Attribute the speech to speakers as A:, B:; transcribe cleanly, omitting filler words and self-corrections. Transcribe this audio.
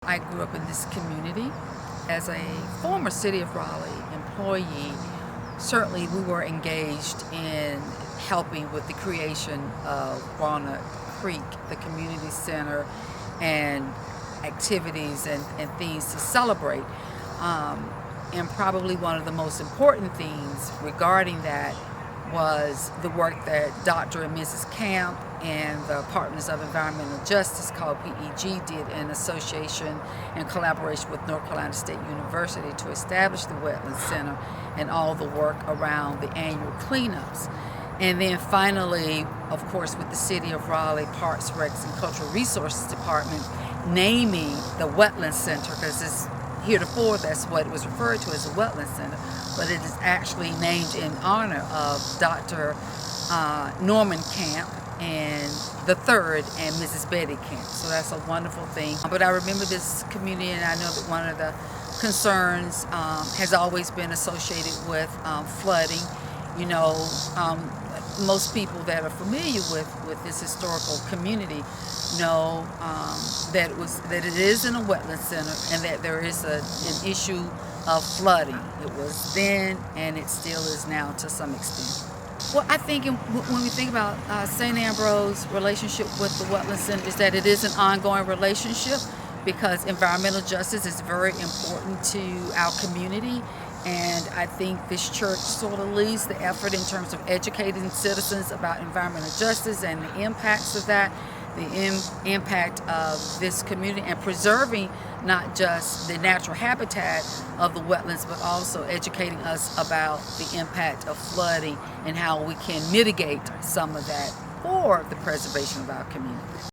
A: I grew up in this community. As a former City of Raleigh employee, certainly we were engaged in helping with the creation of Walnut Creek, the community center, and activities and things to celebrate. And probably one of the most important things regarding that was the work that Dr. and Mrs. Camp and the Partners of Environmental Justice, called PEG, did in association and collaboration with North Carolina State University to establish the Wetland Center and all the work around the annual cleanups. And then finally, of course, with the City of Raleigh Parks, Recs, and Cultural Resources Department naming the Wetland Center, because it's heretofore that's what it was referred to as a Wetland Center, but it is actually named in honor of Dr. Norman Camp and the third and Mrs. Betty Camp. So that's a wonderful thing. But I remember this community, and I know that one of the concerns has always been associated with flooding. You know, most people that are familiar with this historical community know that it is in a wetland center, and that there is an issue of flooding. It was then, and it still is now to some extent. Well, I think when we think about St. Ambrose's relationship with the Wetland Center is that it is an ongoing relationship, because environmental justice is very important to our community. And I think this church sort of leads the effort in terms of educating citizens about environmental justice and the impacts of that, the impact of this community, and preserving not just the natural habitat of the wetlands, but also educating us about the impact of flooding and how we can mitigate some of that for the preservation of our community.